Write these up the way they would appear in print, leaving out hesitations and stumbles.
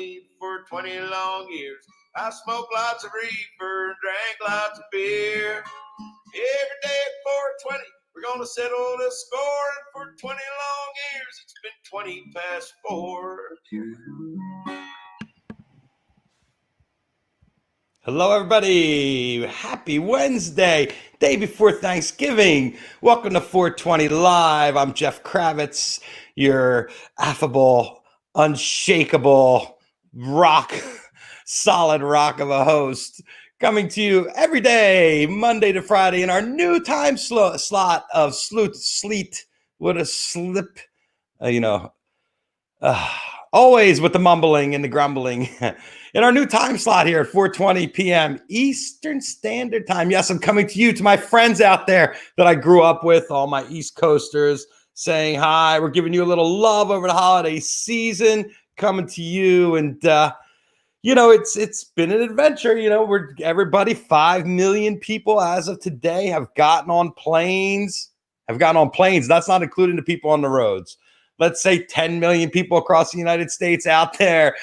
For 20 long years, I smoked lots of reefer and drank lots of beer. Every day at 420, we're gonna settle the score. And for 20 long years, it's been 20 past 4. Hello, everybody. Happy Wednesday, day before Thanksgiving. Welcome to 420 Live. I'm Jeff Kravitz, your affable, unshakable solid rock of a host, coming to you every day, Monday to Friday, in our new time slot of sleet with a slip, always with the mumbling and the grumbling. In our new time slot here at 4:20 p.m. Eastern Standard Time. Yes, I'm coming to you, to my friends out there that I grew up with, all my East Coasters, saying hi. We're giving you a little love over the holiday season, coming to you. And, it's been an adventure. Everybody, 5 million people as of today have gotten on planes. That's not including the people on the roads. Let's say 10 million people across the United States out there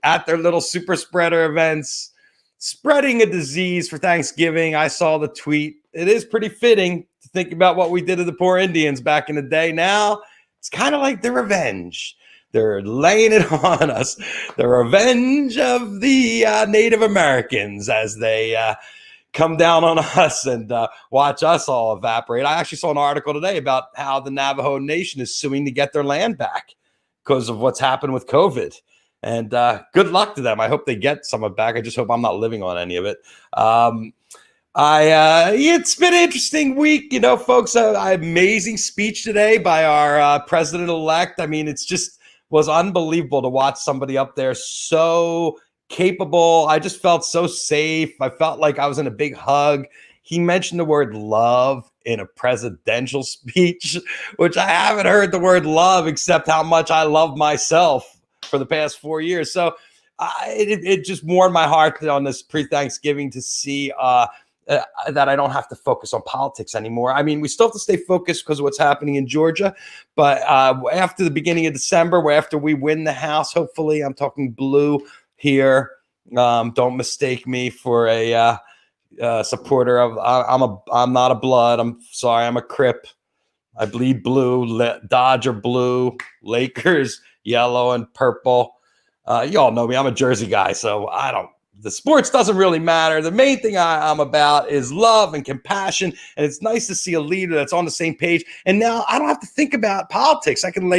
at their little super spreader events, spreading a disease for Thanksgiving. I saw the tweet. It is pretty fitting to think about what we did to the poor Indians back in the day. Now it's kind of like the revenge. They're laying it on us. The revenge of the Native Americans as they come down on us and watch us all evaporate. I actually saw an article today about how the Navajo Nation is suing to get their land back because of what's happened with COVID. And good luck to them. I hope they get some of it back. I just hope I'm not living on any of it. It's been an interesting week, folks. Amazing speech today by our president-elect. I mean, it's just was unbelievable to watch somebody up there so capable. I just felt so safe. I felt like I was in a big hug. He mentioned the word love in a presidential speech, which I haven't heard the word love except how much I love myself for the past 4 years. So it just warmed my heart on this pre-Thanksgiving to see that I don't have to focus on politics anymore. I mean, we still have to stay focused because of what's happening in Georgia. But after the beginning of December, after we win the House, hopefully, I'm talking blue here. Don't mistake me for a supporter of. I'm not a blood. I'm sorry. I'm a Crip. I bleed blue. Dodger blue. Lakers yellow and purple. You all know me. I'm a Jersey guy, so the sports doesn't really matter. The main thing I'm about is love and compassion. And it's nice to see a leader that's on the same page. And now I don't have to think about politics. I can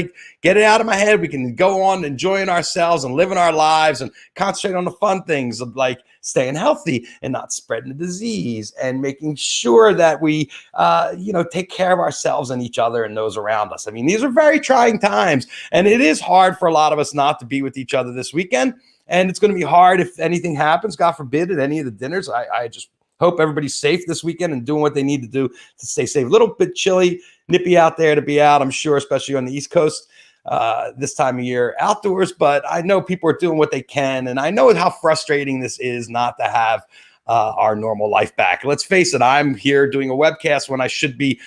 get it out of my head. We can go on enjoying ourselves and living our lives and concentrate on the fun things of staying healthy and not spreading the disease and making sure that we, take care of ourselves and each other and those around us. I mean, these are very trying times, and it is hard for a lot of us not to be with each other this weekend. And it's going to be hard if anything happens, God forbid, at any of the dinners. I just hope everybody's safe this weekend and doing what they need to do to stay safe. A little bit chilly, nippy out there to be out, I'm sure, especially on the East Coast this time of year outdoors. But I know people are doing what they can. And I know how frustrating this is not to have our normal life back. Let's face it, I'm here doing a webcast when I should be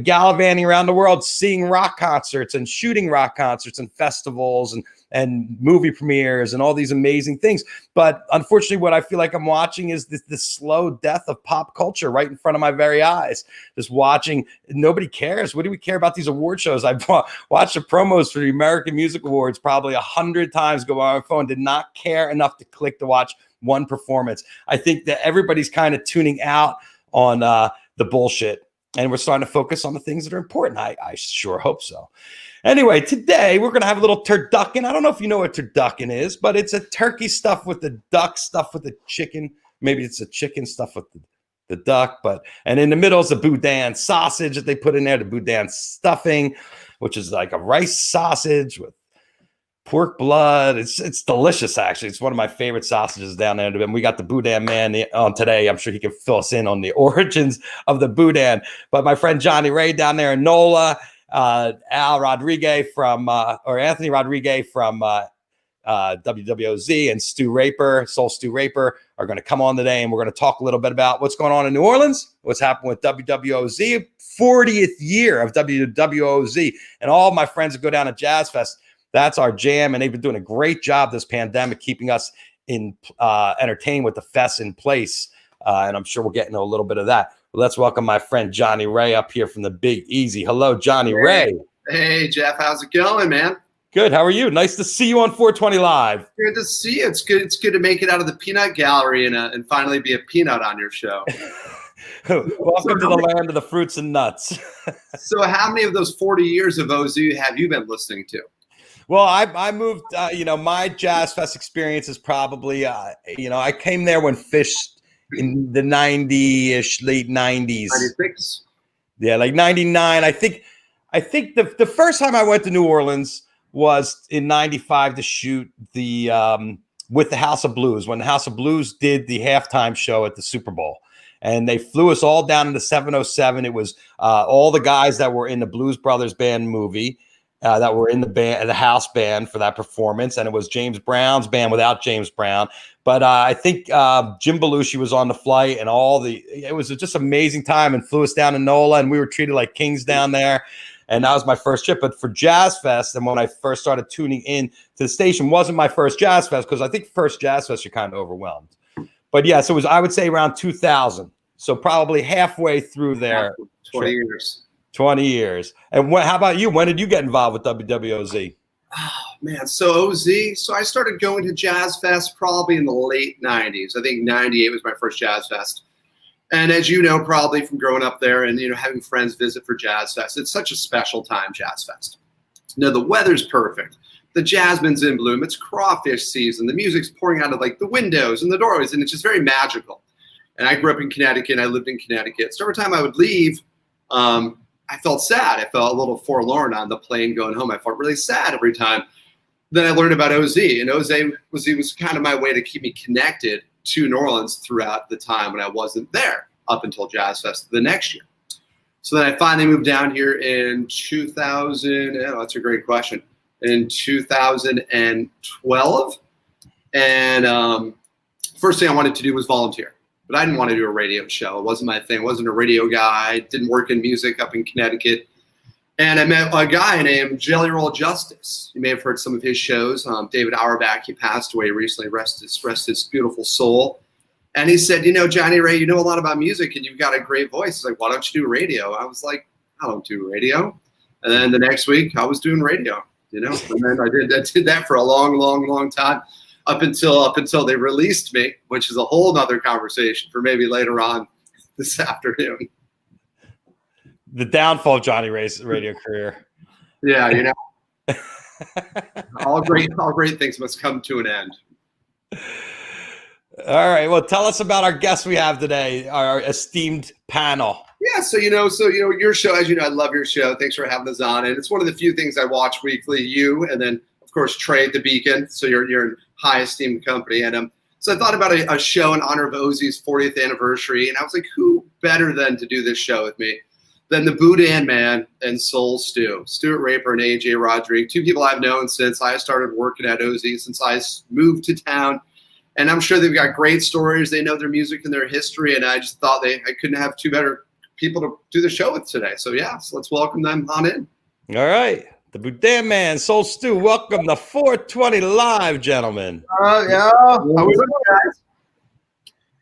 gallivanting around the world, seeing rock concerts and shooting rock concerts and festivals and movie premieres and all these amazing things. But unfortunately, what I feel like I'm watching is this slow death of pop culture right in front of my very eyes. Just watching, nobody cares. What do we care about these award shows? I watched the promos for the American Music Awards probably 100 times, go on my phone, did not care enough to click to watch one performance. I think that everybody's kind of tuning out on the bullshit. And we're starting to focus on the things that are important. I sure hope so. Anyway, today we're going to have a little turducken. I don't know if you know what turducken is, but it's a turkey stuffed with the duck, stuffed with the chicken. Maybe it's a chicken stuffed with the duck. And in the middle is a Boudin sausage that they put in there, the Boudin stuffing, which is like a rice sausage with pork blood. It's delicious, actually. It's one of my favorite sausages down there. And we got the Boudin man on today. I'm sure he can fill us in on the origins of the Boudin. But my friend Jonny Ray down there in NOLA, Anthony Rodrigue from WWOZ and Soul Stu Raper are going to come on today, and we're going to talk a little bit about what's going on in New Orleans, what's happened with WWOZ, 40th year of WWOZ, and all my friends that go down to Jazz Fest. That's our jam, and they've been doing a great job this pandemic keeping us entertained with the fest in place. And I'm sure we'll get into a little bit of that. But let's welcome my friend Jonny Ray up here from the Big Easy. Hello, Jonny Ray. Hey, Jeff. How's it going, man? Good. How are you? Nice to see you on 420 Live. Good to see you. It's good to make it out of the peanut gallery and finally be a peanut on your show. Welcome to the land of the fruits and nuts. So how many of those 40 years of OZ have you been listening to? Well, I moved, my Jazz Fest experience is probably, I came there when Fish in the 90-ish, late 90s. 96? Yeah, like 99. I think the first time I went to New Orleans was in 95 to shoot the with the House of Blues, when the House of Blues did the halftime show at the Super Bowl. And they flew us all down into 707. It was all the guys that were in the Blues Brothers band movie that were in the house band for that performance. And it was James Brown's band without James Brown. But I think Jim Belushi was on the flight, and it was just amazing time, and flew us down to NOLA, and we were treated like kings down there. And that was my first trip. But for Jazz Fest, and when I first started tuning in to the station, wasn't my first Jazz Fest, because I think first Jazz Fest, you're kind of overwhelmed. But yes, it was, I would say, around 2000. So probably halfway through there. 20 years. 20 years. And how about you? When did you get involved with WWOZ? Oh, man. So OZ, I started going to Jazz Fest probably in the late 90s. I think 98 was my first Jazz Fest. And as you know, probably from growing up there and, having friends visit for Jazz Fest, it's such a special time, Jazz Fest. The weather's perfect. The jasmine's in bloom. It's crawfish season. The music's pouring out of like the windows and the doorways, and it's just very magical. And I grew up in Connecticut, and I lived in Connecticut. So every time I would leave, I felt sad. I felt a little forlorn on the plane going home. I felt really sad every time. Then I learned about OZ, and OZ was kind of my way to keep me connected to New Orleans throughout the time when I wasn't there up until Jazz Fest the next year. So then I finally moved down here in 2000. Oh, that's a great question. In 2012. And first thing I wanted to do was volunteer. But I didn't want to do a radio show. It wasn't my thing. I wasn't a radio guy. I didn't work in music up in Connecticut. And I met a guy named Jelly Roll Justice. You may have heard some of his shows. David Auerbach, he passed away recently. Rest his beautiful soul. And he said, Jonny Ray, you know a lot about music, and you've got a great voice. He's like, why don't you do radio? I was like, I don't do radio. And then the next week, I was doing radio. And then I did that for a long, long, long time. Up until they released me, which is a whole nother conversation for maybe later on this afternoon. The downfall of Jonny Ray's radio career. Yeah, all great things must come to an end. All right. Well, tell us about our guest we have today, our esteemed panel. Yeah, so your show, as you know, I love your show. Thanks for having us on, and it's one of the few things I watch weekly. You, and then of course Trey at the Beacon. So you're in high esteemed company, and so I thought about a show in honor of OZ's 40th anniversary, and I was like, who better than to do this show with me than the Boudin man and Soul Stew, Stuart Raper and AJ Rodrigue, two people I've known since I started working at OZ, since I moved to town. And I'm sure they've got great stories. They know their music and their history, and I just thought I couldn't have two better people to do the show with today. So let's welcome them on in. All right. The Boudin man, Soul Stew, welcome to 420 Live, gentlemen. Yeah. How we doing,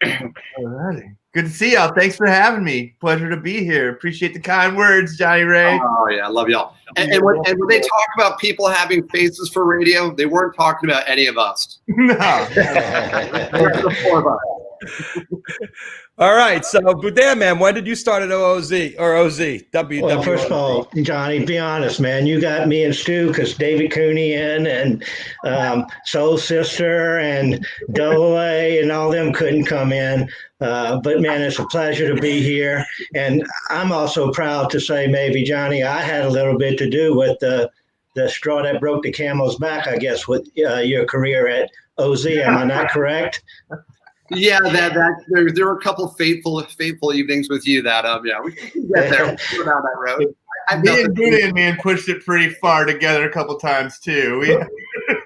guys? All right. Good to see y'all. Thanks for having me. Pleasure to be here. Appreciate the kind words, Jonny Ray. Oh, yeah. I love y'all. And when they talk about people having faces for radio, they weren't talking about any of us. No. The four of us. All right, so Boudin man, when did you start at OZ? Well, first of all, Johnny, be honest, man. You got me and Stu because David Cooney and Soul Sister and Double A and all them couldn't come in. But man, it's a pleasure to be here. And I'm also proud to say, maybe, Johnny, I had a little bit to do with the straw that broke the camel's back, I guess, with your career at OZ. Am I not correct? Yeah, there were a couple of fateful evenings with you that we can get there. We'll go down that road. Me and Boudin man pushed it pretty far together a couple times too.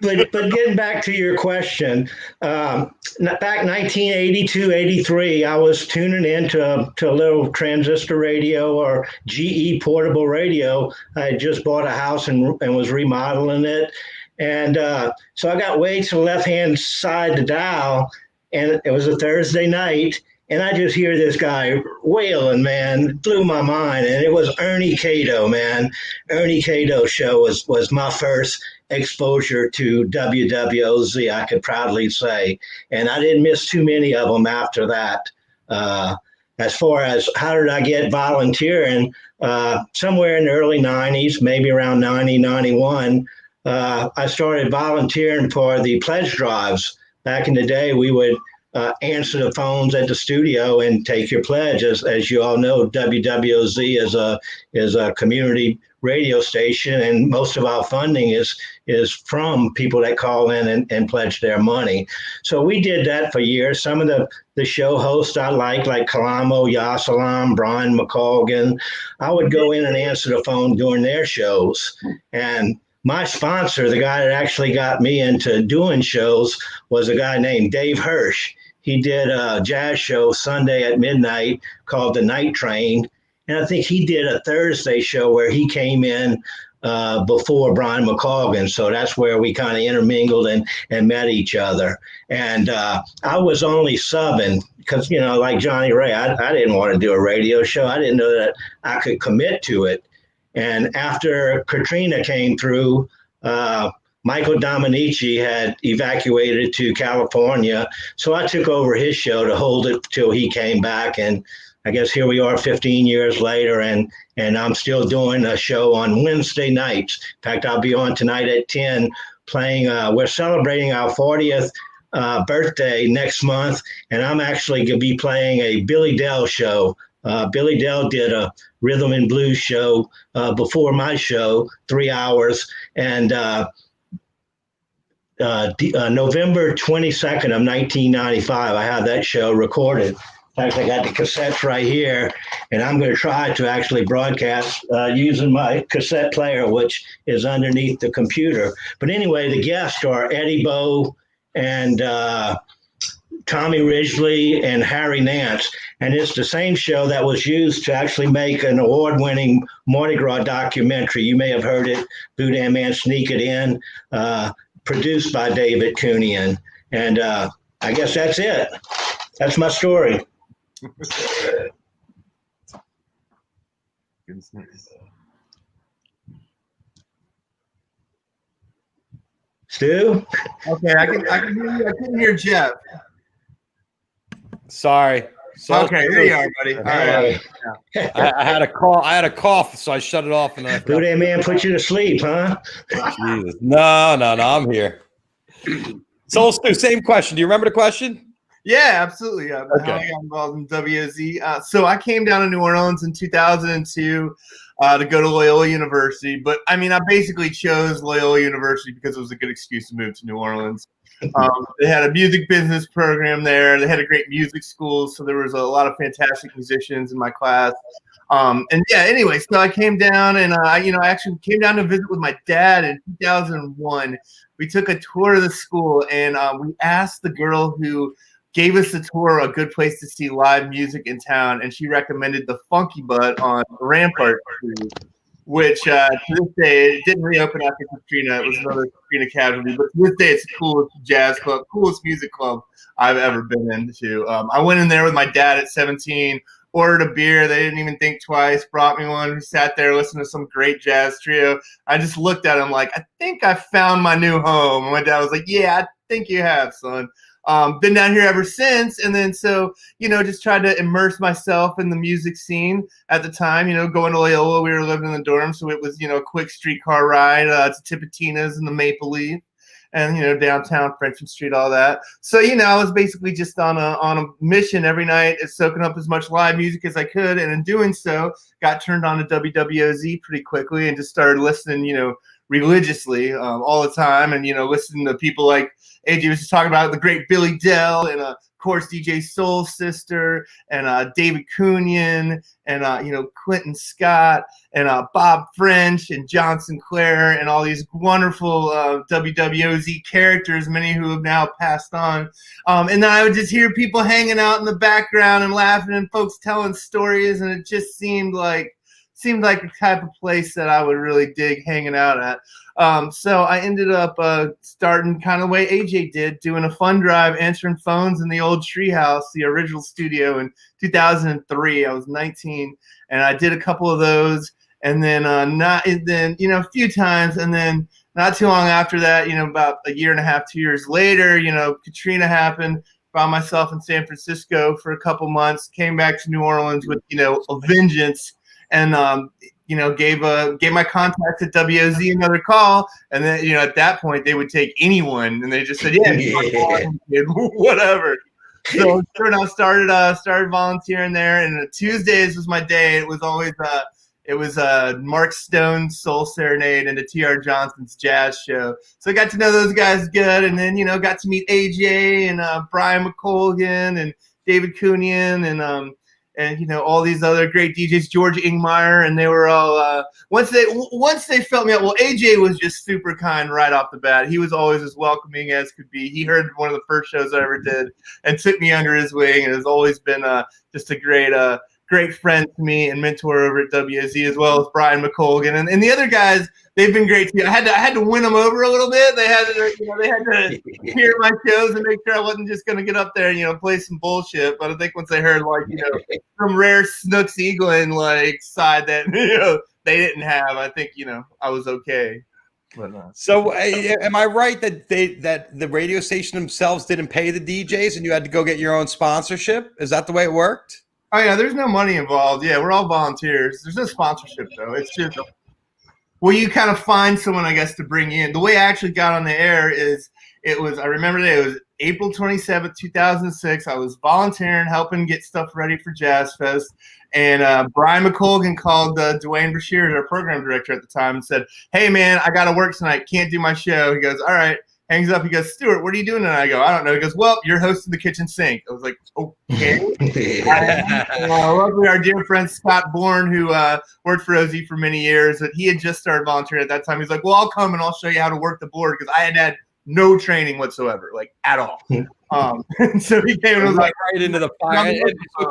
but getting back to your question, back 1982, 83, I was tuning in to a little transistor radio or GE portable radio. I had just bought a house and was remodeling it. And so I got way to the left-hand side of the dial, and it was a Thursday night, and I just hear this guy wailing, man. It blew my mind, and it was Ernie Cato, man. Ernie Cato's show was my first exposure to WWOZ, I could proudly say. And I didn't miss too many of them after that. As far as how did I get volunteering, somewhere in the early 90s, maybe around 90, 91, I started volunteering for the pledge drives. Back in the day, we would answer the phones at the studio and take your pledge. As you all know, WWOZ is a community radio station, and most of our funding is from people that call in and pledge their money. So we did that for years. Some of the show hosts I like Kalamo Yasalam, Brian McColgan, I would go in and answer the phone during their shows. And my sponsor, the guy that actually got me into doing shows, was a guy named Dave Hirsch. He did a jazz show Sunday at midnight called The Night Train. And I think he did a Thursday show where he came in before Brian McColgan. So that's where we kind of intermingled and met each other. And I was only subbing because, like Jonny Ray, I didn't want to do a radio show. I didn't know that I could commit to it. And after Katrina came through, Michael Dominici had evacuated to California. So I took over his show to hold it till he came back. And I guess here we are 15 years later, and I'm still doing a show on Wednesday nights. In fact, I'll be on tonight at 10 playing. We're celebrating our 40th birthday next month, and I'm actually going to be playing a Billy Dell show. Billy Dell did a rhythm and blues show before my show, 3 hours, and November 22nd of 1995, I have that show recorded. In fact, I got the cassettes right here, and I'm going to try to actually broadcast using my cassette player, which is underneath the computer. But anyway, the guests are Eddie Bow and Tommy Ridgely and Harry Nance. And it's the same show that was used to actually make an award-winning Mardi Gras documentary. You may have heard it, Boudin Man Sneak It In, produced by David Kunian. And I guess that's it. That's my story. Stu? Okay, I can hear you. I couldn't hear Jeff. Sorry. Okay, there you are, buddy. All right. I had a cough, so I shut it off. And Boudin Man put you to sleep, huh? Jesus. No, I'm here. So, Stu, same question. Do you remember the question? Yeah, absolutely. Okay. How I got involved in WOZ. So I came down to New Orleans in 2002 to go to Loyola University. But, I basically chose Loyola University because it was a good excuse to move to New Orleans. They had a music business program there. They had a great music school, so there was a lot of fantastic musicians in my class. Anyway, so I came down, and I actually came down to visit with my dad in 2001. We took a tour of the school, and we asked the girl who gave us the tour a good place to see live music in town, and she recommended the Funky Butt on Rampart Street, which to this day, it didn't reopen after Katrina. It was another Katrina casualty, but to this day, it's the coolest jazz club, coolest music club I've ever been into. I went in there with my dad at 17, ordered a beer. They didn't even think twice, brought me one. We sat there, listened to some great jazz trio. I just looked at him like, I think I found my new home. And my dad was like, yeah, I think you have, son. Been down here ever since. And then so, just tried to immerse myself in the music scene at the time, going to Loyola, we were living in the dorm. So it was, a quick streetcar ride to Tipitina's and the Maple Leaf and, downtown Frenchmen Street, all that. So, I was basically just on a mission every night, soaking up as much live music as I could. And in doing so, got turned on to WWOZ pretty quickly and just started listening, religiously all the time. And, listening to people like AJ was just talking about, the great Billy Dell and course, DJ Soul Sister and David Cunyan and Clinton Scott and Bob French and John Sinclair and all these wonderful WWOZ characters, many who have now passed on. And then I would just hear people hanging out in the background and laughing and folks telling stories, and it just seemed like the type of place that I would really dig hanging out at. So I ended up starting kind of the way AJ did, doing a fun drive, answering phones in the old Treehouse, the original studio in 2003. I was 19, and I did a couple of those, and then a few times, and then not too long after that, about a year and a half, 2 years later, Katrina happened. Found myself in San Francisco for a couple months, came back to New Orleans with a vengeance. And gave my contact at WOZ another call, and then at that point they would take anyone, and they just said, whatever. So sure enough, started volunteering there, and Tuesdays was my day. It was always Mark Stone's Soul Serenade and the T.R. Johnson's Jazz Show. So I got to know those guys good, and then got to meet AJ and Brian McColgan and David Cunyan and all these other great DJs, George Ingmeyer, and they were all once they felt me out. Well, AJ was just super kind right off the bat. He was always as welcoming as could be. He heard one of the first shows I ever did and took me under his wing, and has always been just a great friend to me and mentor over at WOZ, as well as Brian McColgan and the other guys. They've been great too. I had to win them over a little bit. They had to hear my shows and make sure I wasn't just going to get up there and play some bullshit. But I think once they heard some rare Snooks Eaglin side that they didn't have, I think I was okay. But, so am I right that the radio station themselves didn't pay the DJs and you had to go get your own sponsorship? Is that the way it worked? Oh yeah, there's no money involved. Yeah, we're all volunteers. There's no sponsorship though. It's just you kind of find someone, I guess, to bring in. The way I actually got on the air is I remember it was April 27th, 2006. I was volunteering, helping get stuff ready for Jazz Fest. And Brian McColgan called Dwayne Brashear, our program director at the time, and said, "Hey man, I got to work tonight. Can't do my show." He goes, "All right." Hangs up. He goes, "Stuart, what are you doing tonight?" I go, "I don't know." He goes, "Well, you're hosting the kitchen sink." I was like, "Okay." Luckily, our dear friend Scott Bourne, who worked for OZ for many years, that he had just started volunteering at that time. He's like, "Well, I'll come and I'll show you how to work the board," because I had no training whatsoever, at all. And so he came and was like, right into the fire.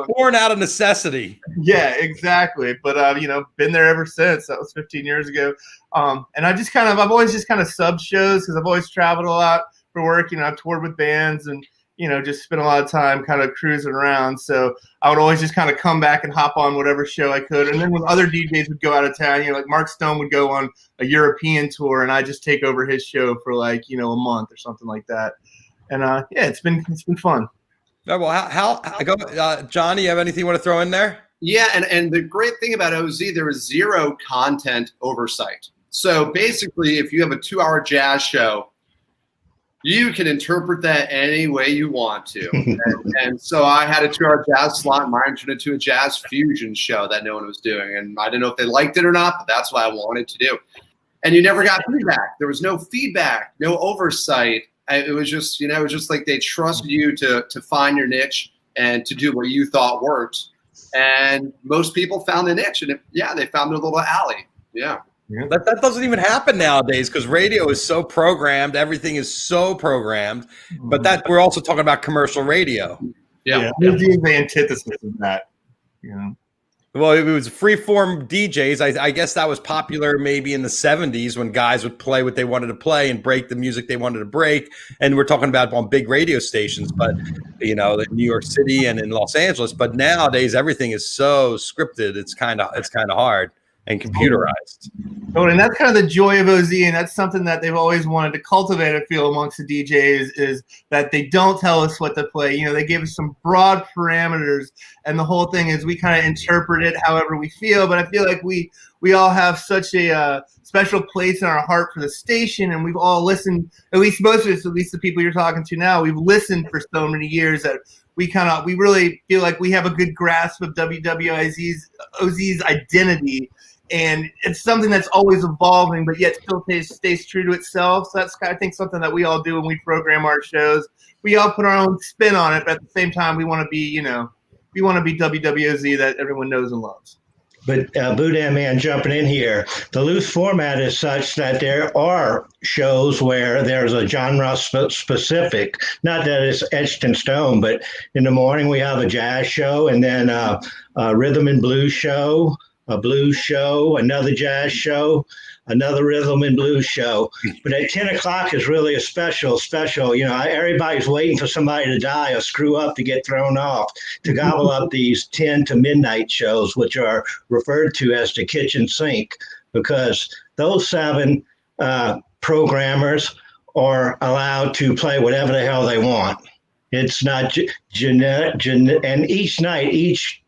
Born out of necessity. Yeah, exactly. But been there ever since. That was 15 years ago. And I've always just kind of subbed shows because I've always traveled a lot for work. I've toured with bands and just spent a lot of time kind of cruising around. So I would always just kind of come back and hop on whatever show I could. And then when other DJs would go out of town, like Mark Stone would go on a European tour, and I just take over his show for a month or something like that. And it's been fun. Oh, well, Johnny, you have anything you want to throw in there? Yeah, and the great thing about OZ, there was zero content oversight. So basically, if you have a 2-hour jazz show, you can interpret that any way you want to. and so I had a 2-hour jazz slot, and mine turned into a jazz fusion show that no one was doing. And I didn't know if they liked it or not, but that's what I wanted to do. And you never got feedback. There was no feedback, no oversight. It was just, like they trusted you to find your niche and to do what you thought worked. And most people found a niche, and they found their little alley. Yeah. That doesn't even happen nowadays because radio is so programmed. Everything is so programmed. But we're also talking about commercial radio. Yeah. Music is the antithesis of that. Well, it was freeform DJs. I guess that was popular maybe in the 70s when guys would play what they wanted to play and break the music they wanted to break. And we're talking about on big radio stations, but in New York City and in Los Angeles. But nowadays everything is so scripted. It's kind of hard and computerized. And that's kind of the joy of OZ, and that's something that they've always wanted to cultivate, I feel, amongst the DJs, is that they don't tell us what to play. They give us some broad parameters, and the whole thing is we kind of interpret it however we feel. But I feel like we all have such a special place in our heart for the station, and we've all listened, at least most of us, at least the people you're talking to now, we've listened for so many years that we really feel like we have a good grasp of OZ's identity. and it's something that's always evolving, but yet still stays true to itself. So that's, I think, something that we all do when we program our shows. We all put our own spin on it, but at the same time, we want to be, WWOZ that everyone knows and loves. But Boudin, man, jumping in here, the loose format is such that there are shows where there's a genre specific, not that it's etched in stone, but in the morning we have a jazz show, and then a rhythm and blues show, a blues show, another jazz show, another rhythm and blues show. But at 10 o'clock is really a special. Everybody's waiting for somebody to die or screw up to get thrown off to gobble up these 10 to midnight shows, which are referred to as the kitchen sink, because those 7 programmers are allowed to play whatever the hell they want. It's not and each night, each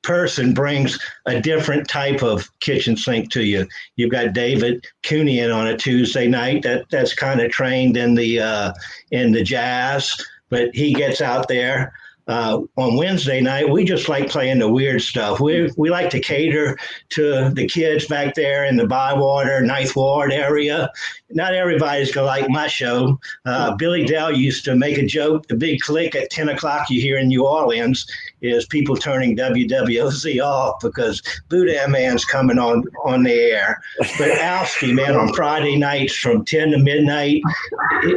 person brings a different type of kitchen sink to you. You've got David Cooney in on a Tuesday night that's kind of trained in the jazz, but he gets out there. On Wednesday night, we just like playing the weird stuff. We like to cater to the kids back there in the Bywater, Ninth Ward area. Not everybody's going to like my show. Billy Dell used to make a joke. The big click at 10 o'clock you hear in New Orleans is people turning WWOZ off because Boudin Man's coming on the air. But Alski, man, on Friday nights from 10 to midnight,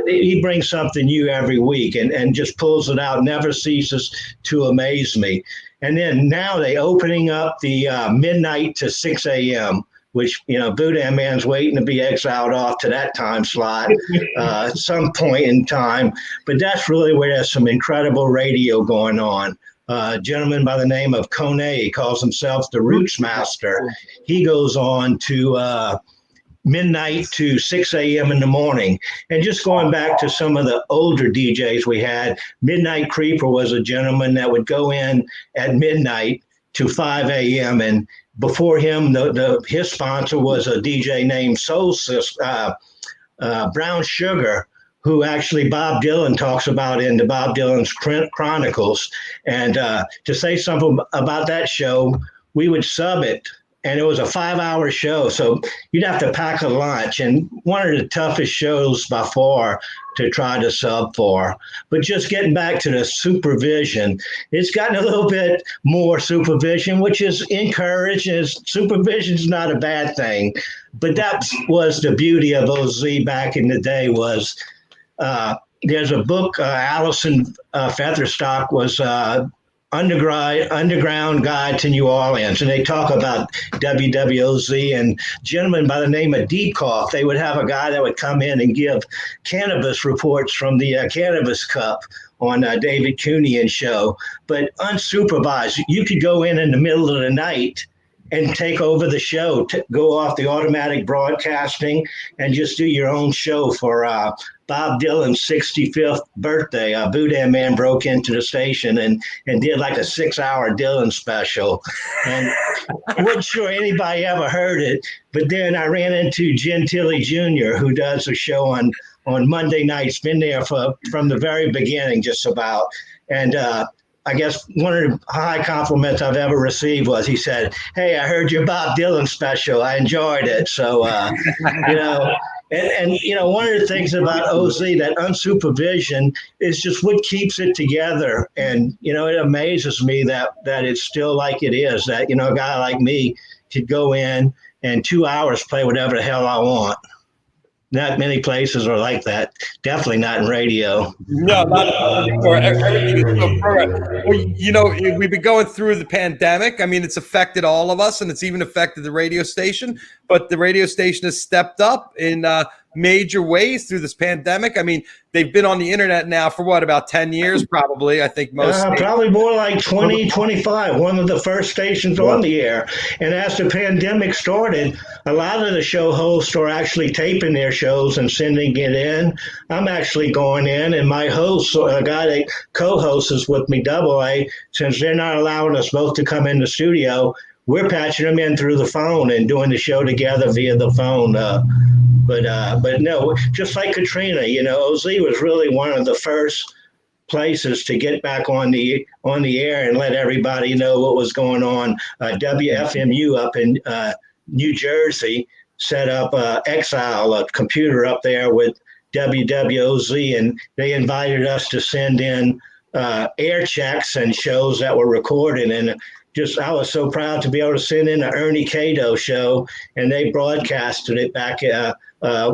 he brings something new every week and just pulls it out, never ceases to amaze me. And then now they opening up the midnight to 6 a.m., which, Boudin Man's waiting to be exiled off to that time slot at some point in time. But that's really where there's some incredible radio going on. A gentleman by the name of Kone calls himself the Roots Master. He goes on to midnight to 6 a.m. in the morning. And just going back to some of the older DJs we had, Midnight Creeper was a gentleman that would go in at midnight to 5 a.m. And before him, his sponsor was a DJ named Soul Sister, Brown Sugar, who actually Bob Dylan talks about in the Bob Dylan's Chronicles. And to say something about that show, we would sub it, and it was a 5-hour show. So you'd have to pack a lunch, and one of the toughest shows by far to try to sub for. But just getting back to the supervision, it's gotten a little bit more supervision, which is encouraged. Supervision is not a bad thing. But that was the beauty of OZ back in the day was there's a book, Allison Featherstock was Underground Guide to New Orleans, and they talk about WWOZ, and a gentleman by the name of Deekoff, they would have a guy that would come in and give cannabis reports from the Cannabis Cup on David Cooney show, but unsupervised. You could go in the middle of the night and take over the show, go off the automatic broadcasting and just do your own show for Bob Dylan's 65th birthday. Boudin Man broke into the station and did like a 6-hour Dylan special. And I wasn't sure anybody ever heard it, but then I ran into Gentili Jr., who does a show on Monday nights, been there from the very beginning just about. And I guess one of the high compliments I've ever received was he said, "Hey, I heard your Bob Dylan special. I enjoyed it." So, and one of the things about OZ, that unsupervision is just what keeps it together. And, it amazes me that it's still like it is, that, a guy like me could go in and 2 hours play whatever the hell I want. Not many places are like that. Definitely not in radio. No, not for everything is so programmed. Well, we've been going through the pandemic. I mean, it's affected all of us, and it's even affected the radio station. But the radio station has stepped up in major ways through this pandemic. I mean, they've been on the internet now for about 10 years, probably. I think most. Probably more like 20, 25. One of the first stations on the air. And as the pandemic started, a lot of the show hosts are actually taping their shows and sending it in. I'm actually going in, and my host, a guy that co-hosts with me, Double A, since they're not allowing us both to come in the studio, we're patching them in through the phone and doing the show together via the phone. But no, just like Katrina, OZ was really one of the first places to get back on the air and let everybody know what was going on. WFMU up in New Jersey, set up Exile, a computer up there with WWOZ, and they invited us to send in air checks and shows that were recorded. And I was so proud to be able to send in an Ernie Cato show, and they broadcasted it back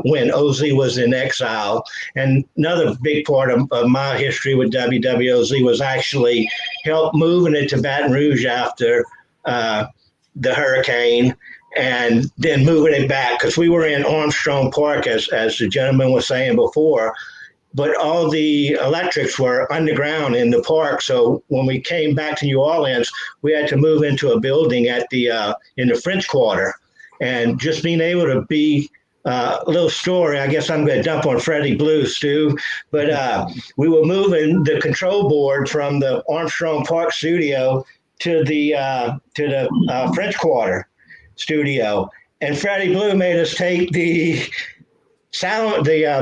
when OZ was in exile. And another big part of my history with WWOZ was actually help moving it to Baton Rouge after the hurricane, and then moving it back, because we were in Armstrong Park, as the gentleman was saying before, but all the electrics were underground in the park. So when we came back to New Orleans, we had to move into a building at in the French Quarter. And just being able to be a little story, I guess I'm going to dump on Freddie Blue, Stu, but we were moving the control board from the Armstrong Park studio to the French Quarter studio, and Freddie Blue made us take the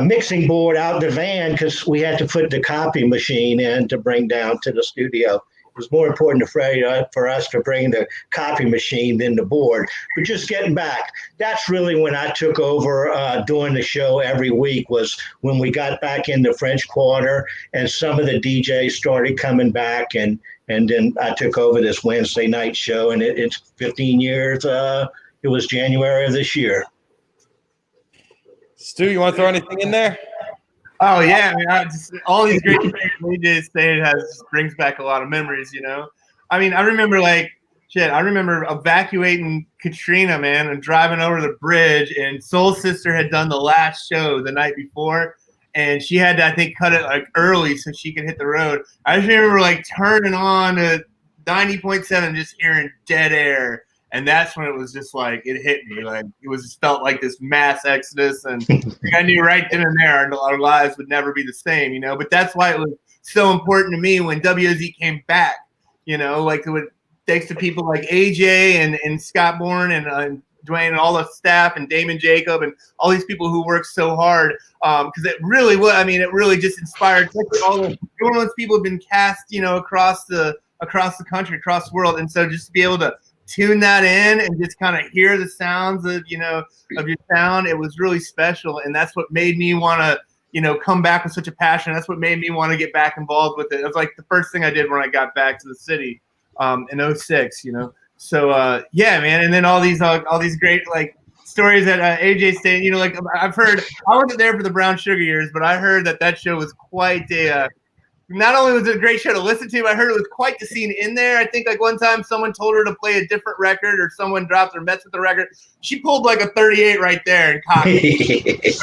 mixing board out the van, because we had to put the copy machine in to bring down to the studio. It was more important to Freddie for us to bring the copy machine than the board. But just getting back, that's really when I took over doing the show every week, was when we got back in the French Quarter and some of the DJs started coming back, and then I took over this Wednesday night show, and it's 15 years. It was January of this year. Stu, you want to throw anything in there? Oh yeah, I mean, all these great things we just say brings back a lot of memories. I mean, I remember evacuating Katrina, man, and driving over the bridge, and Soul Sister had done the last show the night before, and she had to, I think, cut it like early so she could hit the road. I just remember like turning on to 90.7, just hearing dead air. And that's when it was just like, it hit me. Like, felt like this mass exodus. And I knew right then and there our lives would never be the same, But that's why it was so important to me when WOZ came back, like thanks to people like AJ and Scott Bourne and Dwayne and all the staff and Damon Jacob and all these people who worked so hard. Because it really was, it really just inspired all the those people have been cast, across the country, across the world. And so just to be able to tune that in and just kind of hear the sounds of your sound, it was really special. And that's what made me want to come back with such a passion. That's what made me want to get back involved with it. It was like the first thing I did when I got back to the city in 2006. So yeah, man. And then all these great like stories that AJ stated, like I've heard, I wasn't there for the Brown Sugar years, but I heard that show was quite a not only was it a great show to listen to, I heard it was quite the scene in there. I think like one time someone told her to play a different record, or someone dropped her mess with the record. She pulled like a 38 right there and copied it.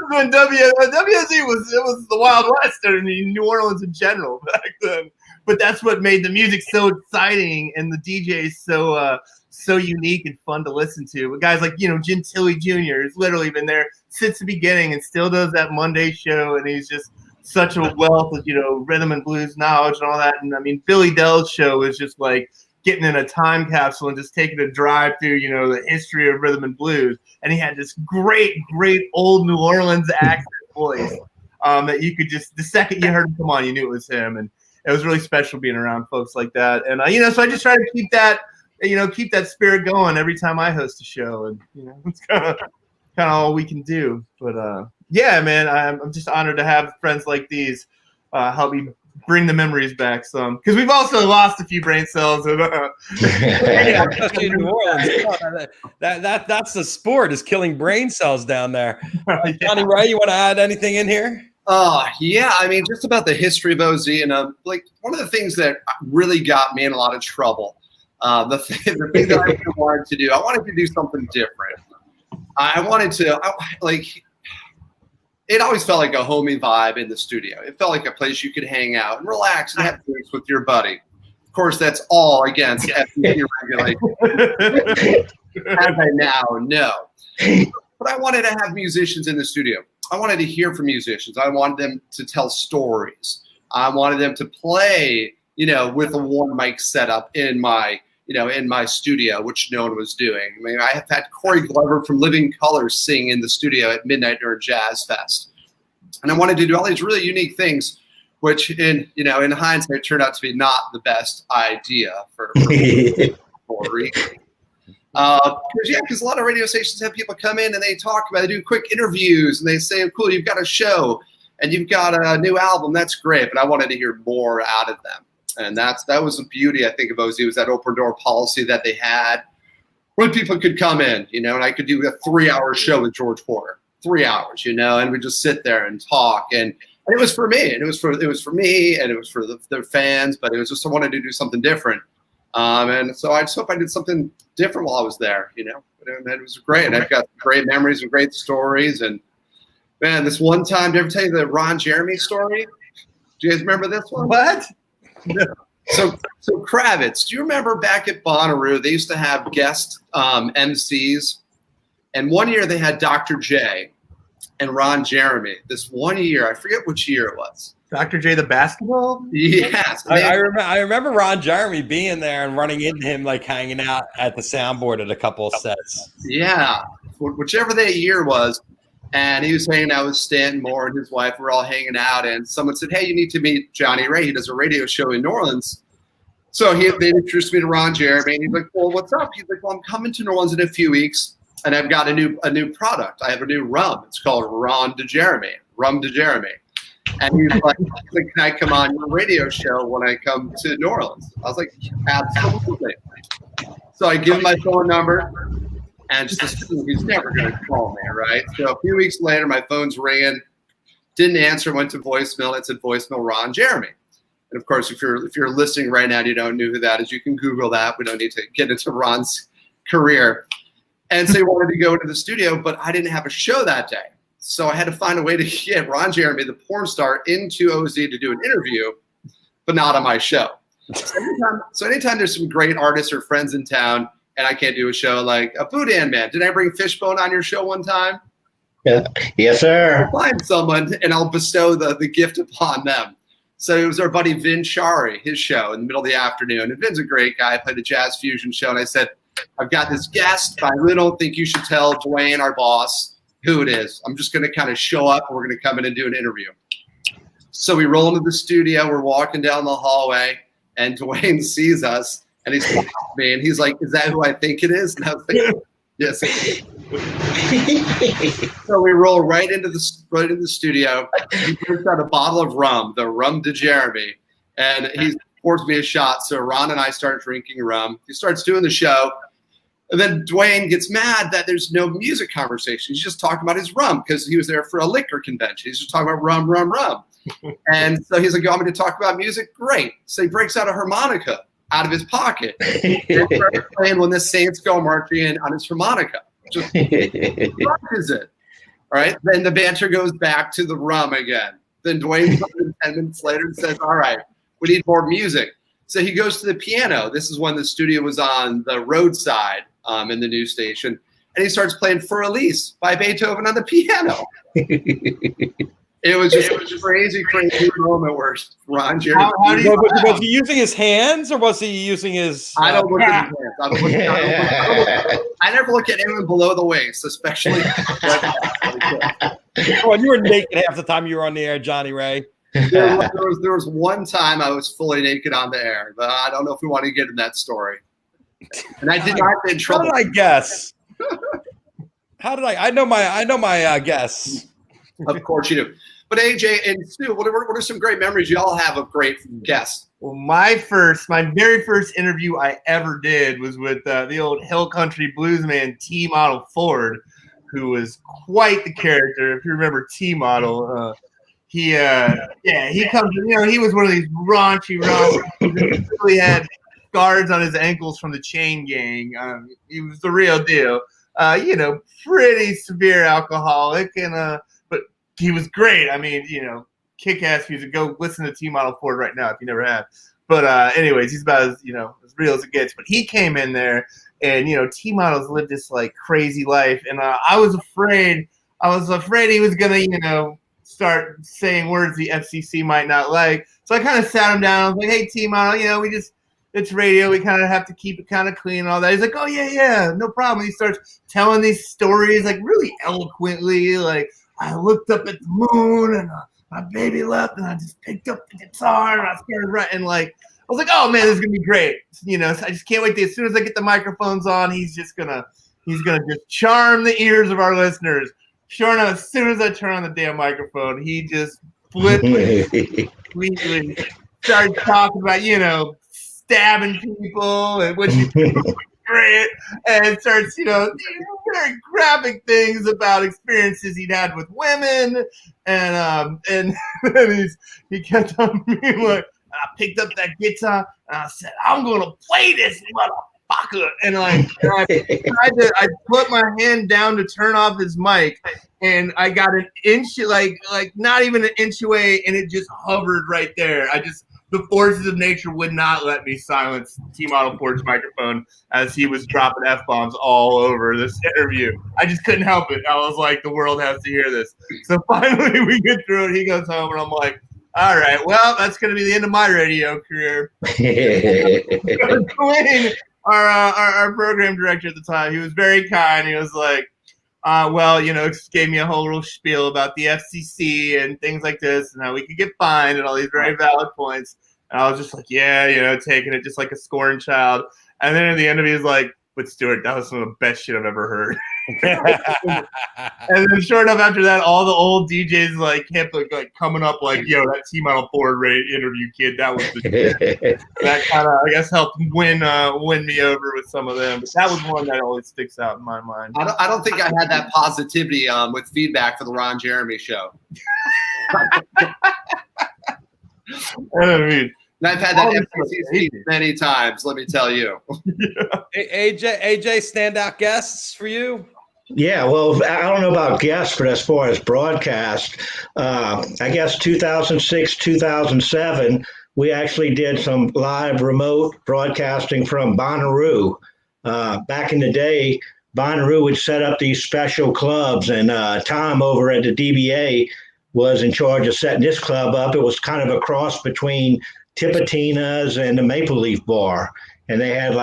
When WOZ was the Wild West in New Orleans in general back then. But that's what made the music so exciting and the DJs so unique and fun to listen to. But guys like Gentili Jr. has literally been there since the beginning and still does that Monday show, and he's just such a wealth of rhythm and blues knowledge and all that. And I mean, Billy Dell's show is just like getting in a time capsule and just taking a drive through the history of rhythm and blues. And he had this great old New Orleans accent voice that you could just, the second you heard him come on, you knew it was him. And it was really special being around folks like that. And so I just try to keep that spirit going every time I host a show. And it's kind of all we can do. But yeah, man, I'm just honored to have friends like these help me bring the memories back some, because we've also lost a few brain cells. And, yeah, especially in New Orleans. That's the sport, is killing brain cells down there. Jonny Ray, you want to add anything in here? Yeah, I mean, just about the history of OZ, and like one of the things that really got me in a lot of trouble, the thing that I wanted to do, I wanted to do something different. It always felt like a homey vibe in the studio. It felt like a place you could hang out and relax and have drinks with your buddy. Of course, that's all against FCC regulations, as I now know. But I wanted to have musicians in the studio. I wanted to hear from musicians. I wanted them to tell stories. I wanted them to play, with a one mic setup in my studio, which no one was doing. I mean, I have had Corey Glover from Living Colors sing in the studio at midnight during Jazz Fest. And I wanted to do all these really unique things, which in hindsight turned out to be not the best idea for Rodrigue. Because a lot of radio stations have people come in and they talk about, they do quick interviews and they say, oh, cool, you've got a show and you've got a new album. That's great. But I wanted to hear more out of them. And that was the beauty, I think, of OZ, was that open door policy that they had when people could come in, and I could do a 3-hour show with George Porter, 3 hours, and we just sit there and talk. And it was for me, and it was for me, and it was for the fans, but it was just, I wanted to do something different. And so I just hope I did something different while I was there, And it was great. And I've got great memories and great stories. And man, this one time, did I ever tell you the Ron Jeremy story? Do you guys remember this one? What? So Kravitz, do you remember back at Bonnaroo, they used to have guest MCs, and one year they had Dr. J and Ron Jeremy. This one year, I forget which year it was. Dr. J, the basketball? Yes. I remember Ron Jeremy being there and running into him, like hanging out at the soundboard at a couple of sets. Yeah, whichever that year was. And he was hanging out with Stanton Moore and his wife. We're all hanging out, and someone said, hey, you need to meet Jonny Ray. He does a radio show in New Orleans. So they introduced me to Ron Jeremy, and he's like, well, what's up? He's like, well, I'm coming to New Orleans in a few weeks, and I've got a new product. I have a new rum. It's called Rum de Jeremy. And he's like, can I come on your radio show when I come to New Orleans? I was like, absolutely. So I give him my phone number. And just assume he's never going to call me, right? So a few weeks later, my phone's ringing. Didn't answer. Went to voicemail. It said voicemail Ron Jeremy. And of course, if you're listening right now and you don't know who that is, you can Google that. We don't need to get into Ron's career. And so he wanted to go into the studio, but I didn't have a show that day. So I had to find a way to get Ron Jeremy, the porn star, into OZ to do an interview, but not on my show. So anytime there's some great artists or friends in town, and I can't do a show like a Boudin man. Did I bring Fishbone on your show one time? Yeah. Yes, sir. I'll find someone and I'll bestow the gift upon them. So it was our buddy Vin Shari, his show in the middle of the afternoon. And Vin's a great guy. I played a jazz fusion show, and I said, I've got this guest, but I really don't think you should tell Dwayne, our boss, who it is. I'm just going to kind of show up, and we're going to come in and do an interview. So we roll into the studio. We're walking down the hallway, and Dwayne sees us. And he's looking at me, and he's like, is that who I think it is? And I was like, yes. So we roll right into the studio. He brings out a bottle of rum, the Rum de Jeremy, and he pours me a shot. So Ron and I start drinking rum. He starts doing the show. And then Dwayne gets mad that there's no music conversation. He's just talking about his rum because he was there for a liquor convention. He's just talking about rum. And so he's like, you want me to talk about music? Great. So he breaks out a harmonica out of his pocket. He started playing When the Saints Go Marching In on his harmonica. Just, what is it? All right. Then the banter goes back to the rum again. Then Dwayne comes in 10 minutes later and says, all right, we need more music. So he goes to the piano. This is when the studio was on the roadside in the news station. And he starts playing For Elise by Beethoven on the piano. It was just a crazy moment where Ron Jeremy. Was he using his hands or was he using his? I don't look at his hands. I never look at anyone below the waist, especially. Oh, and you were naked half the time you were on the air, Jonny Ray. There was one time I was fully naked on the air, but I don't know if we want to get in that story. And I did not get in trouble. How did I guess? I know my guess. Of course you do. But AJ and Stu, what are some great memories you all have of great guests? Well, my very first interview I ever did was with the old Hill Country bluesman T Model Ford, who was quite the character. If you remember T Model, he comes. He was one of these raunchy. He really had scars on his ankles from the Chain Gang. He was the real deal. Pretty severe alcoholic, and but he was great. I mean, kick-ass music. Go listen to T Model Ford right now if you never have. But anyways, he's about as real as it gets. But he came in there, and T Model's lived this like crazy life, and I was afraid he was gonna start saying words the FCC might not like. So I kind of sat him down. I was like, hey, T Model, it's radio. We kind of have to keep it kind of clean and all that. He's like, oh, yeah, no problem. He starts telling these stories like really eloquently. Like, I looked up at the moon and my baby left and I just picked up the guitar and I started writing. Like, was like, oh man, this is gonna be great. So I just can't wait. As soon as I get the microphones on, he's gonna just charm the ears of our listeners. Sure enough, as soon as I turn on the damn microphone, he just flipped completely, started talking about, stabbing people and which is great, and starts, very graphic things about experiences he'd had with women, and he kept on being like, I picked up that guitar and I said, I'm gonna play this motherfucker, and I put my hand down to turn off his mic, and I got an inch, like not even an inch away, and it just hovered right there. The forces of nature would not let me silence T-Model Port's microphone as he was dropping F-bombs all over this interview. I just couldn't help it. I was like, the world has to hear this. So finally we get through it. He goes home, and I'm like, all right, well, that's going to be the end of my radio career. Dwayne, our program director at the time, he was very kind. He was like, gave me a whole little spiel about the FCC and things like this and how we could get fined and all these very valid points. And I was just like, yeah, taking it just like a scorned child. And then at the end of it, he was like, but Stuart, that was some of the best shit I've ever heard. And then sure enough, after that, all the old DJs kept coming up yo, that T-Model Port interview kid, that was the shit. That kind of, I guess, helped win me over with some of them. But that was one that always sticks out in my mind. I don't think I had that positivity with feedback for the Ron Jeremy show. I mean, and I've had that FCC many times, let me tell you. AJ, standout guests for you? Yeah, well, I don't know about guests, but as far as broadcast, I guess 2006, 2007, we actually did some live remote broadcasting from Bonnaroo. Back in the day, Bonnaroo would set up these special clubs, and Tom over at the DBA was in charge of setting this club up. It was kind of a cross between Tipitina's and the Maple Leaf Bar. And they had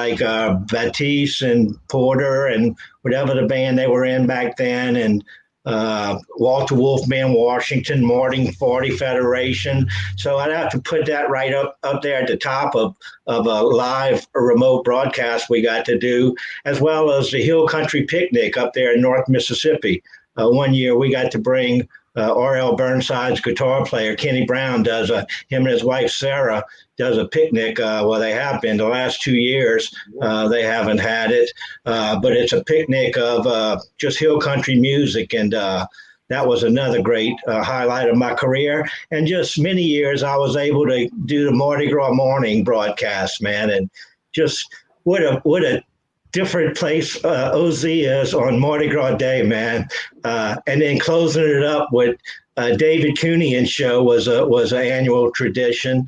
Batiste and Porter and whatever the band they were in back then, and Walter Wolfman Washington, Morning 40 Federation. So I'd have to put that right up there at the top of a live remote broadcast we got to do, as well as the Hill Country Picnic up there in North Mississippi. One year we got to bring R.L. Burnside's guitar player, Kenny Brown, him and his wife, Sarah, does a picnic. They have been the last 2 years. They haven't had it, but it's a picnic of just hill country music. And that was another great highlight of my career. And just many years I was able to do the Mardi Gras morning broadcast, man. And just what a different place OZ is on Mardi Gras Day, man. And then closing it up with David Cooney show was an annual tradition.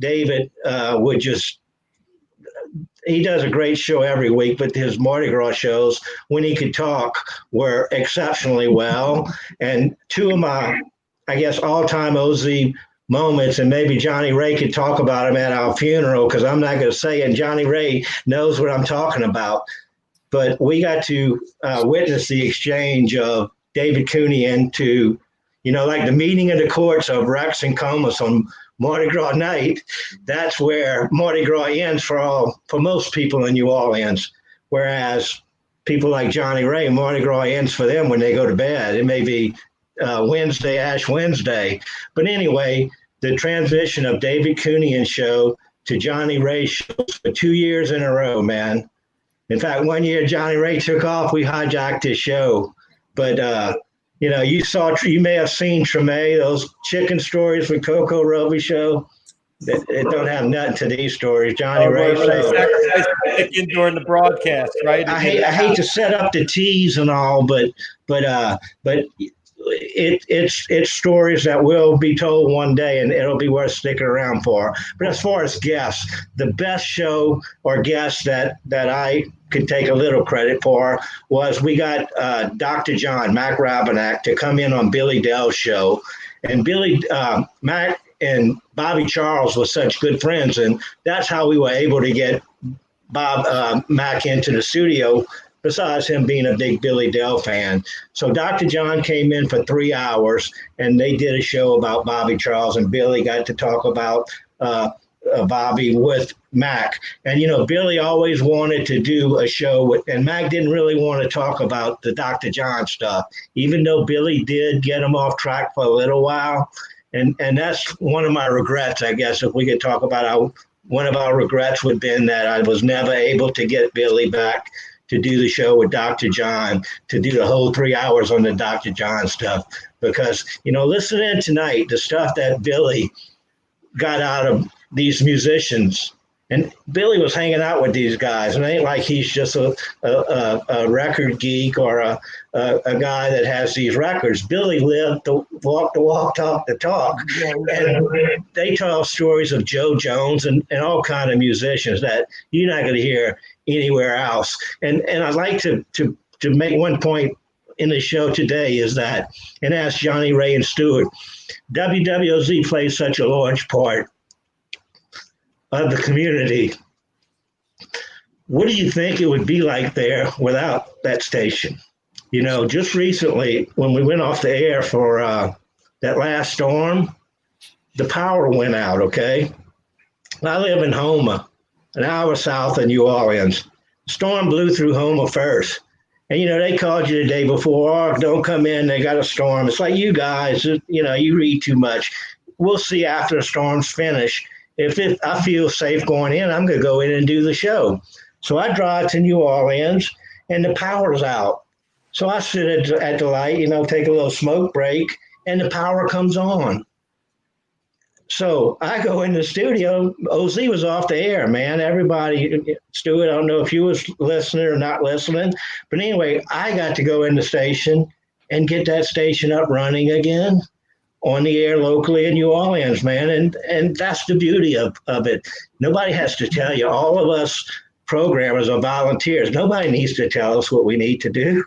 David he does a great show every week, but his Mardi Gras shows, when he could talk, were exceptionally well. And two of my, I guess, all-time OZ moments, and maybe Jonny Ray could talk about them at our funeral, because I'm not going to say it, and Jonny Ray knows what I'm talking about. But we got to witness the exchange of David Cooney to, like the meeting of the courts of Rex and Comus on Mardi Gras night. That's where Mardi Gras ends for most people in New Orleans. Whereas people like Jonny Ray, Mardi Gras ends for them when they go to bed. It may be Wednesday, Ash Wednesday. But anyway, the transition of David Cooney show to Jonny Ray shows for 2 years in a row, man. In fact, one year Jonny Ray took off, we hijacked his show. But, you may have seen Treme, those chicken stories with Coco Roby show. It don't have nothing to these stories. Jonny Ray show. Sacrifice chicken during the broadcast, right? I hate to set up the tease and all, but it's stories that will be told one day, and it'll be worth sticking around for. But as far as guests, the best show or guest that I could take a little credit for was we got Dr. John Mac Rabenack to come in on Billy Dell's show, and Mac and Bobby Charles was such good friends, and that's how we were able to get Mac into the studio, besides him being a big Billy Dell fan. So Dr. John came in for 3 hours, and they did a show about Bobby Charles, and Billy got to talk about Bobby, with Mac. And, Billy always wanted to do a show, and Mac didn't really want to talk about the Dr. John stuff, even though Billy did get him off track for a little while. And that's one of my regrets, I guess, if we could talk about one of our regrets would have been that I was never able to get Billy back to do the show with Dr. John, to do the whole 3 hours on the Dr. John stuff. Because, listening tonight, the stuff that Billy got out of these musicians, and Billy was hanging out with these guys, and it ain't like he's just a record geek or a guy that has these records. Billy lived to walk, talk the talk. And they tell stories of Joe Jones and all kind of musicians that you're not going to hear anywhere else. And I'd like to make one point in the show today is that, and ask Jonny Ray and Stewart, WWOZ plays such a large part of the community. What do you think it would be like there without that station? Just recently, when we went off the air for that last storm, the power went out, okay? I live in Houma, an hour south of New Orleans. Storm blew through Houma first. And, they called you the day before, oh, don't come in, they got a storm. It's like, you guys, you read too much. We'll see after the storm's finished. If I feel safe going in, I'm going to go in and do the show. So I drive to New Orleans, and the power's out. So I sit at the light, take a little smoke break, and the power comes on. So I go in the studio. OZ was off the air, man. Everybody, Stuart, I don't know if you was listening or not listening. But anyway, I got to go in the station and get that station up running again on the air locally in New Orleans, man. And that's the beauty of it. Nobody has to tell you. All of us programmers are volunteers. Nobody needs to tell us what we need to do.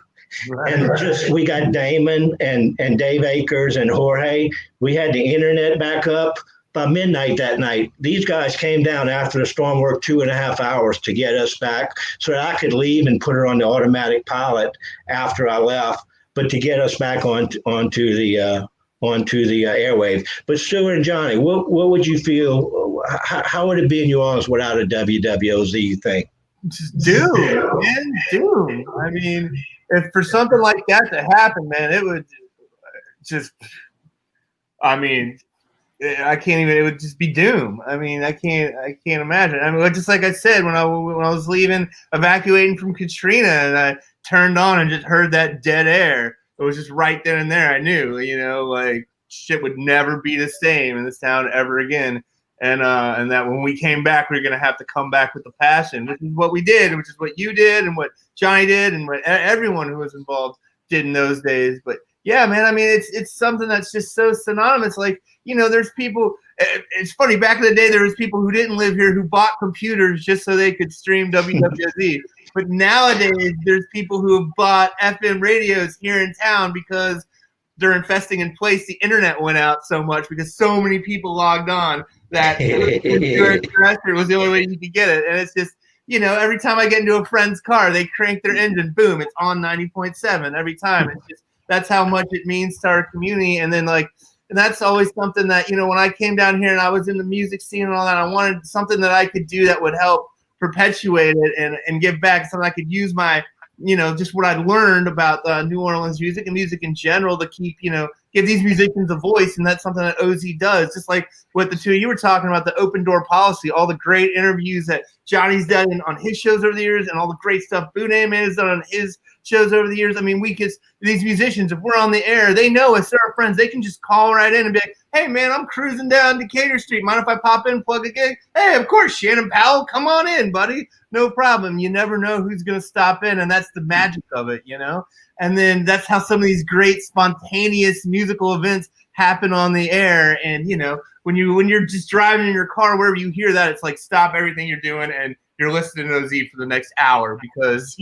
Right. And we got Damon and Dave Akers and Jorge. We had the internet back up by midnight that night. These guys came down after the storm, worked 2.5 hours to get us back so that I could leave and put her on the automatic pilot after I left, but to get us back onto the airwaves. But Stuart and Johnny, what would you feel? How would it be in New Orleans without a WWOZ, you think? Just doom, man, doom. I mean, if for something like that to happen, man, it would just, I can't even, it would just be doom. I can't imagine. Just like I said, when I was leaving, evacuating from Katrina, and I turned on and just heard that dead air, it was just right then and there. I knew, like shit would never be the same in this town ever again. And that when we came back, we were going to have to come back with the passion, which is what we did, which is what you did and what Johnny did and what everyone who was involved did in those days. But yeah, man, it's something that's just so synonymous. Like, there's people, it's funny, back in the day, there was people who didn't live here who bought computers just so they could stream WWZ. But nowadays, there's people who have bought FM radios here in town because they're investing in place. The internet went out so much because so many people logged on that it was the only way you could get it. And it's just, every time I get into a friend's car, they crank their engine, boom, it's on 90.7 every time. It's just, that's how much it means to our community. And then and that's always something that, when I came down here and I was in the music scene and all that, I wanted something that I could do that would help perpetuate it and give back, something I could use my, just what I'd learned about New Orleans music and music in general to keep, give these musicians a voice. And that's something that OZ does. Just like what the two of you were talking about, the open door policy, all the great interviews that Johnny's done on his shows over the years, and all the great stuff Boudin has done on his shows over the years. These musicians, if we're on the air, they know us, they're our friends. They can just call right in and be like, hey, man, I'm cruising down Decatur Street. Mind if I pop in, plug a gig? Hey, of course, Shannon Powell, come on in, buddy. No problem. You never know who's going to stop in, and that's the magic of it, And then that's how some of these great spontaneous musical events happen on the air. And, when you're just driving in your car, wherever you hear that, it's like stop everything you're doing and you're listening to OZ for the next hour because,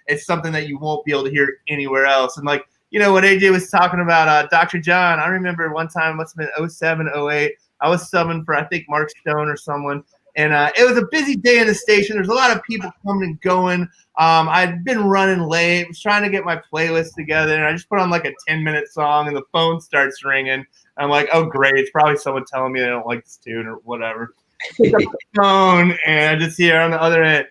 it's something that you won't be able to hear anywhere else. And what AJ was talking about, Dr. John, I remember one time, must have been 07, 08, I was subbing for, I think, Mark Stone or someone. And it was a busy day in the station. There's a lot of people coming and going. I'd been running late, was trying to get my playlist together, and I just put on like a 10-minute song, and the phone starts ringing. I'm like, oh, great. It's probably someone telling me they don't like this tune or whatever. pick up the phone, and I just hear on the other end,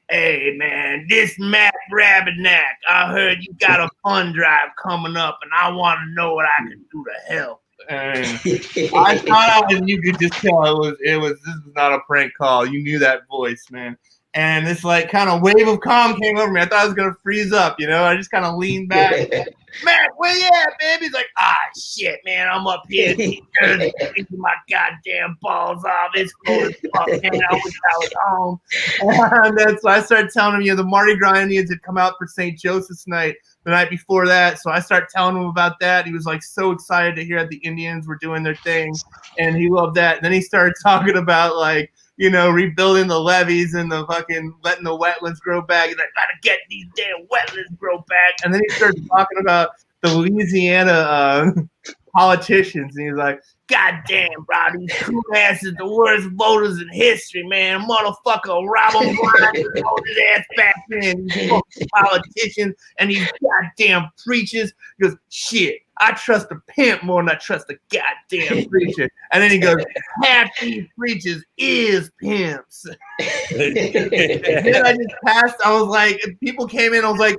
"Hey man, this Matt Rabinak, I heard you got a fund drive coming up, and I want to know what I can do to help." And I thought out, and you could just tell it was this was not a prank call. You knew that voice, man. And this like kind of wave of calm came over me. I thought I was gonna freeze up, you know. I just kind of leaned back. "Matt, where you at, baby?" He's like, shit, man, I'm up here taking my goddamn balls off. It's cold as fuck, man. I wish I was home." And then so I started telling him, the Mardi Gras Indians had come out for St. Joseph's night the night before that. So I started telling him about that. He was like so excited to hear that the Indians were doing their thing, and he loved that. And then he started talking about like, rebuilding the levees and the fucking letting the wetlands grow back. He's like, "Gotta get these damn wetlands grow back." And then he started talking about the Louisiana politicians, and he's like, "God damn, bro, these cool asses, the worst voters in history, man. Motherfucker, rob them blind and hold his ass back in. These fucking politicians and these goddamn preachers." He goes, "Shit, I trust a pimp more than I trust a goddamn preacher." And then he goes, "Half these preachers is pimps." And then I just passed. I was like, people came in. I was like,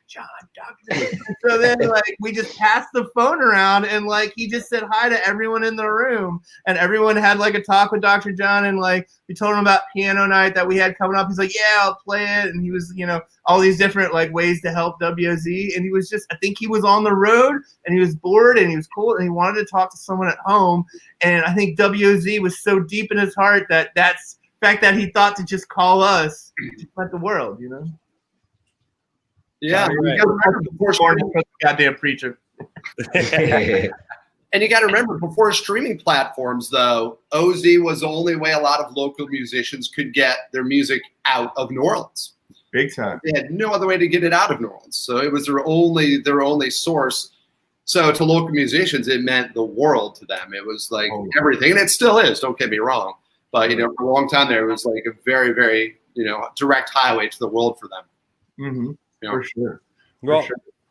"John, Dr." So then, like, we just passed the phone around, and like, he just said hi to everyone in the room, and everyone had like a talk with Dr. John, and like, we told him about piano night that we had coming up. He's like, "Yeah, I'll play it," and he was, all these different like ways to help WOZ, and he was just, I think he was on the road, and he was bored, and he was cool, and he wanted to talk to someone at home, and I think WOZ was so deep in his heart that's the fact that he thought to just call us just let the world, Yeah, right. Goddamn preacher. And you got to remember, before streaming platforms, though, OZ was the only way a lot of local musicians could get their music out of New Orleans. Big time. They had no other way to get it out of New Orleans, so it was their only source. So to local musicians, it meant the world to them. It was like everything, and it still is. Don't get me wrong, but for a long time there, it was like a very, very direct highway to the world for them. Mm-hmm. For sure. Well,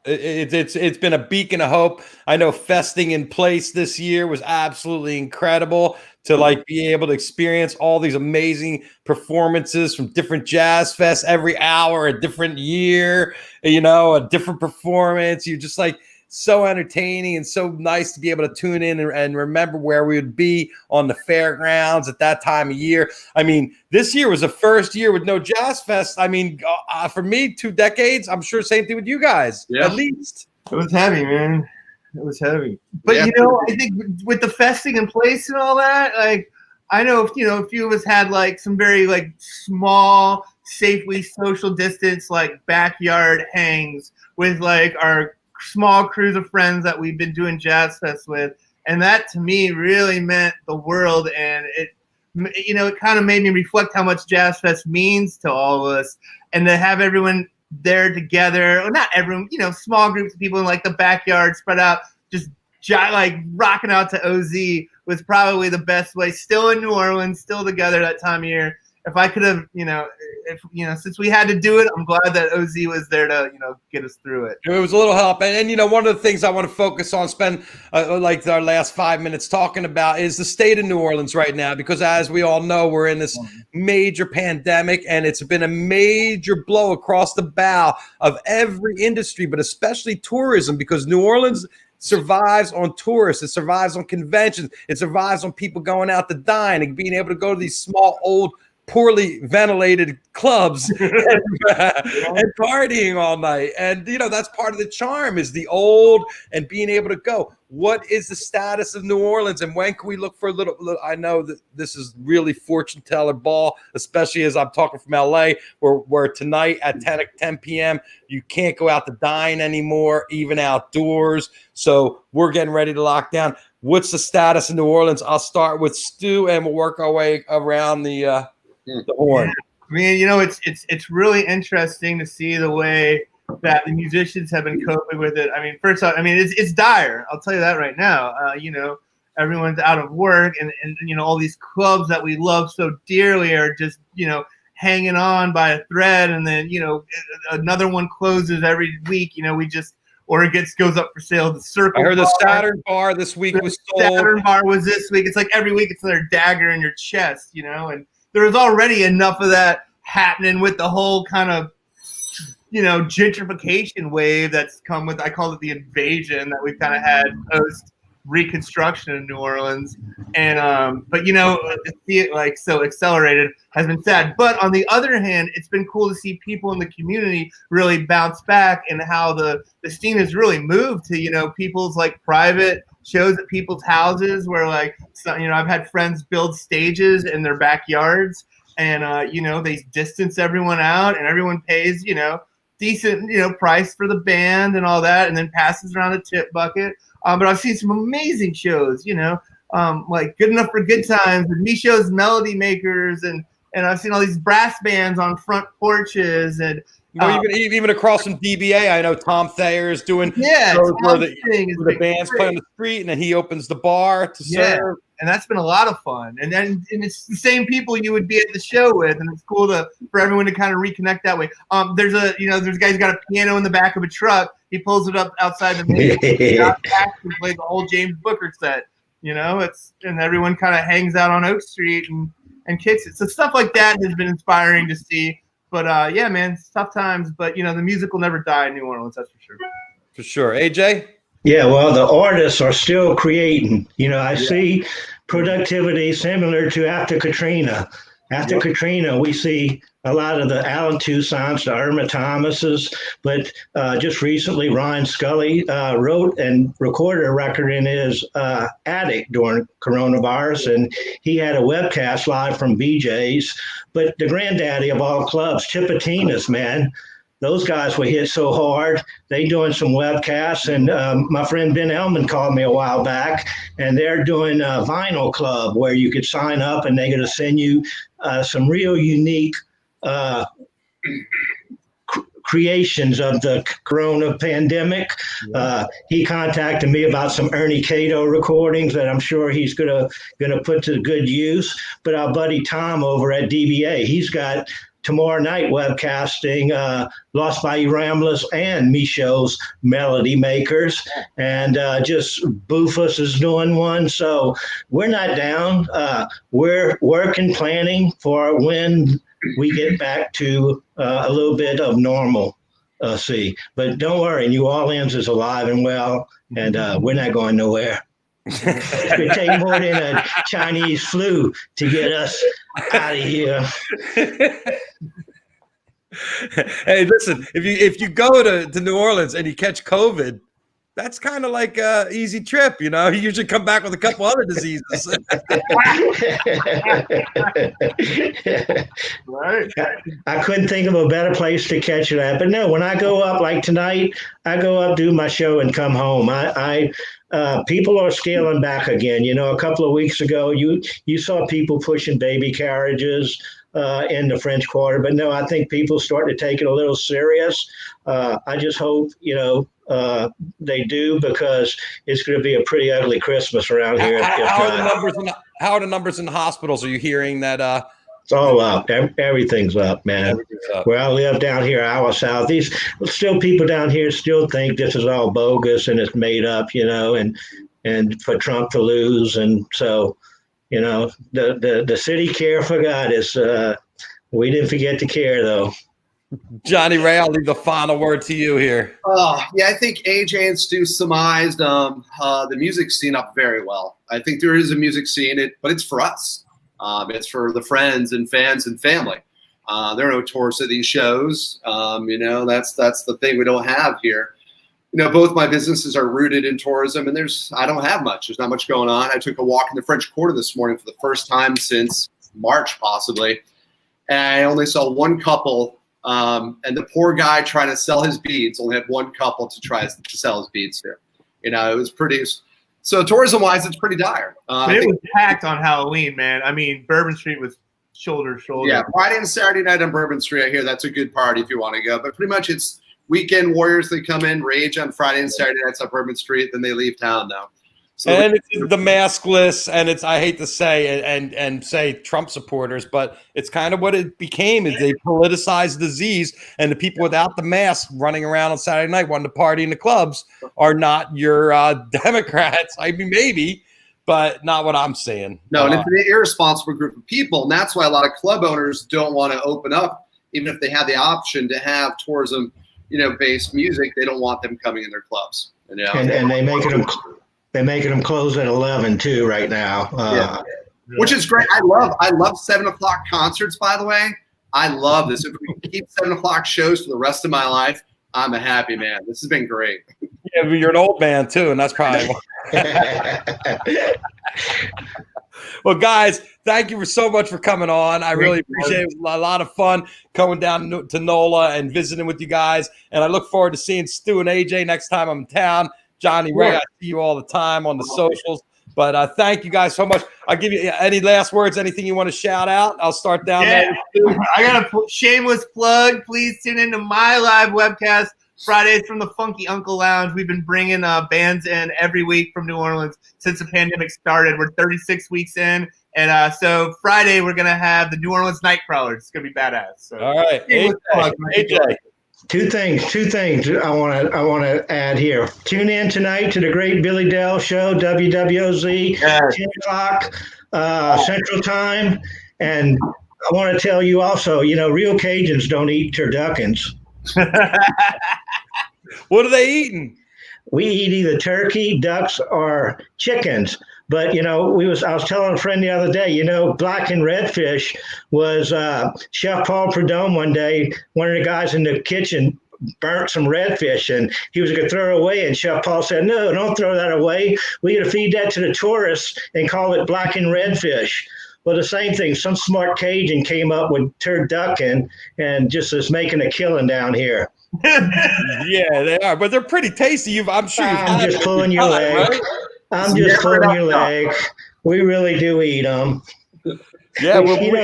it's been a beacon of hope. I know festing in place this year was absolutely incredible to like be able to experience all these amazing performances from different jazz fests every hour, a different year, a different performance. You're just like so entertaining and so nice to be able to tune in and remember where we would be on the fairgrounds at that time of year. I mean, this year was the first year with no Jazz Fest. I mean, for me, 2 decades. I'm sure same thing with you guys, at least. It was heavy, man. It was heavy. But, I think with the festing in place and all that, like, I know, a few of us had, like, some very, like, small, safely social distance, like, backyard hangs with, like, our small crews of friends that we've been doing Jazz Fest with, and that to me really meant the world, and it kind of made me reflect how much Jazz Fest means to all of us, and to have everyone there together, or not everyone, small groups of people in like the backyard spread out, just like rocking out to OZ was probably the best way. Still in New Orleans, still together that time of year. If I could have, since we had to do it, I'm glad that OZ was there to, get us through it. It was a little help. And one of the things I want to focus on, spend like our last 5 minutes talking about is the state of New Orleans right now, because as we all know, we're in this major pandemic, and it's been a major blow across the bow of every industry, but especially tourism, because New Orleans survives on tourists. It survives on conventions. It survives on people going out to dine and being able to go to these small, old, poorly ventilated clubs and partying all night. And, that's part of the charm, is the old and being able to go. What is the status of New Orleans, and when can we look for a little I know that this is really fortune teller ball, especially as I'm talking from LA, where tonight at 10 p.m. you can't go out to dine anymore, even outdoors. So we're getting ready to lock down. What's the status in New Orleans? I'll start with Stu, and we'll work our way around the horn. I mean, it's really interesting to see the way that the musicians have been coping with it. I mean, first off, it's dire. I'll tell you that right now. Everyone's out of work, and all these clubs that we love so dearly are just hanging on by a thread, and then another one closes every week. or it goes up for sale. The Circle. I heard the bar. Saturn bar this week was sold. Saturn bar was this week. It's like every week it's another dagger in your chest, you know. And there was already enough of that happening with the whole kind of, you know, gentrification wave that's come with, I call it the invasion that we've kind of had post reconstruction in New Orleans. And but you know, to see it like so accelerated has been sad. But on the other hand, it's been cool to see people in the community really bounce back, and how the scene has really moved to, you know, people's like private shows at people's houses, where like, so, you know, I've had friends build stages in their backyards, and you know, they distance everyone out, and everyone pays, you know, decent, you know, price for the band and all that, and then passes around a tip bucket. But I've seen some amazing shows, you know, like Good Enough for Good Times and Micho's Melody Makers, and I've seen all these brass bands on front porches, and even across from DBA, I know Tom Thayer is doing shows where the band's play on the street, and then he opens the bar to serve. And that's been a lot of fun. And it's the same people you would be at the show with, and it's cool for everyone to kind of reconnect that way. There's a guy who's got a piano in the back of a truck. He pulls it up outside the main and plays the whole James Booker set. You know, and everyone kind of hangs out on Oak Street and kicks it. So stuff like that has been inspiring to see. But yeah, man, it's tough times. But you know, the music will never die in New Orleans, that's for sure. For sure. AJ? Yeah, well, the artists are still creating. You know, I see productivity similar to after Katrina. After Katrina, we see a lot of the Alan Toussaint's, the Irma Thomases, but just recently, Ryan Scully wrote and recorded a record in his attic during coronavirus, and he had a webcast live from BJ's. But the granddaddy of all clubs, Tipitina's, man, those guys were hit so hard. They doing some webcasts, and my friend Ben Elman called me a while back, and they're doing a vinyl club where you could sign up, and they're going to send you some real unique creations of the corona pandemic. He contacted me about some Ernie Cato recordings that I'm sure he's gonna put to good use. But our buddy Tom over at DBA, he's got tomorrow night webcasting Lost Bayou Ramblers and Micho's Melody Makers, and just Bufus is doing one. So we're not down. We're working, planning for when we get back to a little bit of normal. But don't worry, New Orleans is alive and well, and we're not going nowhere. It could take more than a Chinese flu to get us out of here. Hey, listen, if you go to New Orleans and you catch COVID, that's kind of like an easy trip, you know. You usually come back with a couple other diseases. Right. I couldn't think of a better place to catch it at. But no, when I go up, like tonight, I go up, do my show, and come home. People are scaling back again. You know, a couple of weeks ago, you saw people pushing baby carriages in the French Quarter. But no, I think people starting to take it a little serious. I just hope, you know, they do, because it's going to be a pretty ugly Christmas around here. How are the numbers in the hospitals? Are you hearing that? It's all up. Everything's up, man. Everything's up. Where I live down here, hour south, these still people down here still think this is all bogus and it's made up, you know, and for Trump to lose. And so, you know, the city care forgot us. We didn't forget to care, though. Jonny Ray, I'll leave the final word to you here. Yeah, I think AJ and Stu surmised the music scene up very well. I think there is a music scene, but it's for us. It's for the friends and fans and family. There are no tours of these shows. You know, that's the thing we don't have here. You know, both my businesses are rooted in tourism, and I don't have much. There's not much going on. I took a walk in the French Quarter this morning for the first time since March, possibly, and I only saw one couple. And the poor guy trying to sell his beads only had one couple to try to sell his beads here. You know, it was pretty. So tourism-wise, it's pretty dire. But it was packed on Halloween, man. I mean, Bourbon Street was shoulder to shoulder. Yeah, Friday and Saturday night on Bourbon Street. I hear that's a good party if you want to go. But pretty much it's weekend warriors. They come in, rage on Friday and Saturday nights on Bourbon Street. Then they leave town now. And it's the maskless, and it's, I hate to say and say Trump supporters, but it's kind of what it became, is a politicized disease, and the people without the mask running around on Saturday night wanting to party in the clubs are not your Democrats. I mean, maybe, but not what I'm saying. No, and it's an irresponsible group of people, and that's why a lot of club owners don't want to open up, even if they have the option to have tourism, based music. They don't want them coming in their clubs. And they're making them close at 11 too right now. Which is great. I love 7 o'clock concerts, by the way. I love this. If we keep 7 o'clock shows for the rest of my life, I'm a happy man. This has been great. Yeah, but you're an old man too, and that's probably why. Well, guys, thank you so much for coming on. I really appreciate it. A lot of fun coming down to NOLA and visiting with you guys. And I look forward to seeing Stu and AJ next time I'm in town. Jonny Ray, I see you all the time on the socials. But thank you guys so much. I'll give you any last words, anything you want to shout out. I'll start down there. I got a shameless plug. Please tune into my live webcast Fridays from the Funky Uncle Lounge. We've been bringing bands in every week from New Orleans since the pandemic started. We're 36 weeks in. And so Friday, we're going to have the New Orleans Nightcrawlers. It's going to be badass. So, all right. AJ. Two things I want to add here. Tune in tonight to the Great Billy Dell Show, WWOZ, 10 o'clock Central Time. And I want to tell you also, real Cajuns don't eat turduckens. What are they eating? We eat either turkey, ducks, or chickens. But, I was telling a friend the other day, black and redfish was Chef Paul Prudhomme one day, one of the guys in the kitchen burnt some redfish and he was going to throw it away. And Chef Paul said, no, don't throw that away. We got to feed that to the tourists and call it black and redfish. Well, the same thing. Some smart Cajun came up with turducken and just is making a killing down here. Yeah, they are. But they're pretty tasty. I'm sure I'm just pulling your leg. Right? I'm just pulling your leg. We really do eat them. Yeah,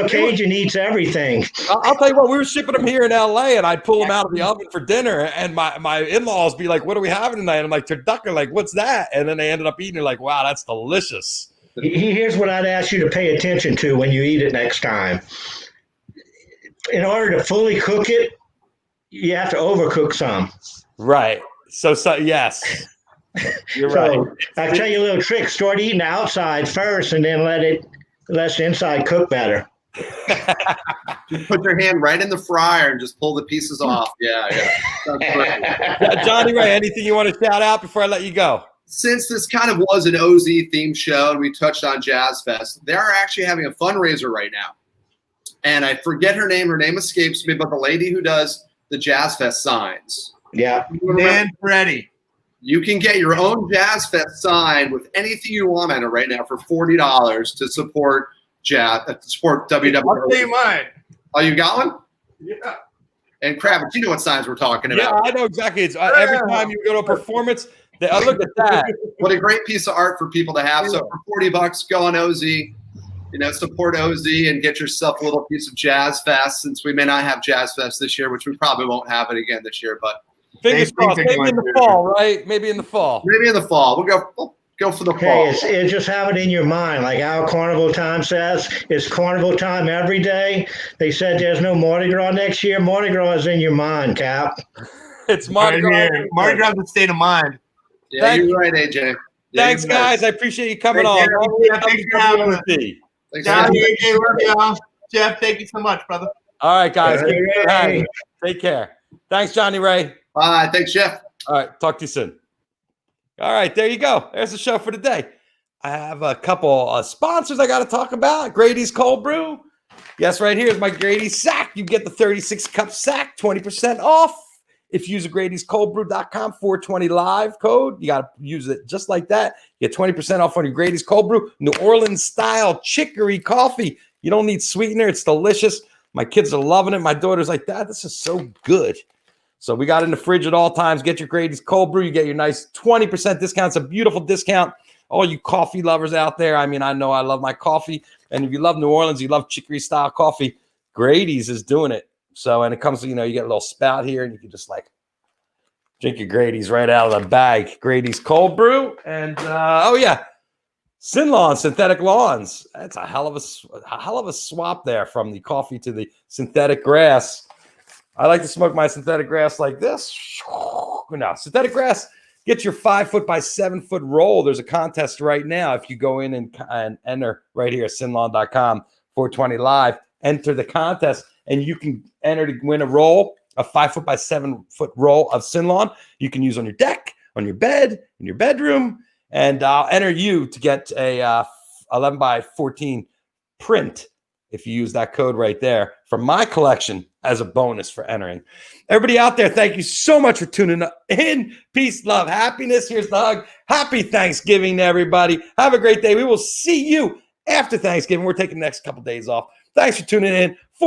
Cajun eats everything. I'll tell you what, we were shipping them here in LA, and I'd pull them out of the oven for dinner, and my in-laws be like, "What are we having tonight?" And I'm like, "Turducken." Like, what's that? And then they ended up eating it. Like, wow, that's delicious. Here's what I'd ask you to pay attention to when you eat it next time. In order to fully cook it, you have to overcook some. Right. So yes. You're right. I'll tell you a little trick. Start eating outside first and then let the inside cook better. Just put your hand right in the fryer and just pull the pieces off. Yeah. Jonny Ray, anything you want to shout out before I let you go? Since this kind of was an OZ themed show and we touched on Jazz Fest, they are actually having a fundraiser right now. And I forget her name. Her name escapes me, but the lady who does the Jazz Fest signs. Yeah. Dan Freddie. You can get your own Jazz Fest sign with anything you want on it right now for $40 to support WWOZ. I'll tell you mine. Oh, you got one? Yeah. And Kravitz, you know what signs we're talking about. Yeah, I know exactly. It's every time you go to a performance, look at that. What a great piece of art for people to have. So for $40, go on OZ, support OZ and get yourself a little piece of Jazz Fest, since we may not have Jazz Fest this year, which we probably won't have it again this year, but fingers crossed. Maybe in the fall, right? Maybe in the fall. Maybe in the fall. We'll go for the fall. It's just have it in your mind. Like our Carnival Time says, it's Carnival Time every day. They said there's no Mardi Gras next year. Mardi Gras is in your mind, Cap. It's Mardi Gras. Mardi Gras is a state of mind. Yeah, you're right, AJ. Thanks, guys. I appreciate you coming on. Thanks for having me. Jeff, thank you so much, brother. All right, guys. Take care. Thanks, Jonny Ray. Bye. Thanks, Jeff. All right. Talk to you soon. All right. There you go. There's the show for today. I have a couple sponsors I got to talk about. Grady's Cold Brew. Yes, right here is my Grady's sack. You get the 36-cup sack, 20% off. If you use a Grady'sColdBrew.com 420 live code, you got to use it just like that. You get 20% off on your Grady's Cold Brew. New Orleans style chicory coffee. You don't need sweetener. It's delicious. My kids are loving it. My daughter's like, Dad, this is so good. So we got it in the fridge at all times. Get your Grady's Cold Brew. You get your nice 20% discount. It's a beautiful discount. All you coffee lovers out there. I mean, I know I love my coffee. And if you love New Orleans, you love chicory style coffee, Grady's is doing it. So, and it comes, you get a little spout here and you can just Drink your Grady's right out of the bag. Grady's cold brew. And, Sin Lawn, synthetic lawns. That's a hell of a swap there from the coffee to the synthetic grass. I like to smoke my synthetic grass like this. Now, synthetic grass, get your 5 foot by 7 foot roll. There's a contest right now. If you go in and enter right here, sinlawn.com, 420 live, enter the contest, and you can enter to win a roll, a 5 foot by 7 foot roll of Sin Lawn. You can use on your deck, on your bed, in your bedroom. And I'll enter you to get a 11 by 14 print if you use that code right there from my collection as a bonus for entering. Everybody out there, thank you so much for tuning in. Peace, love, happiness. Here's the hug. Happy Thanksgiving to everybody. Have a great day. We will see you after Thanksgiving. We're taking the next couple days off. Thanks for tuning in.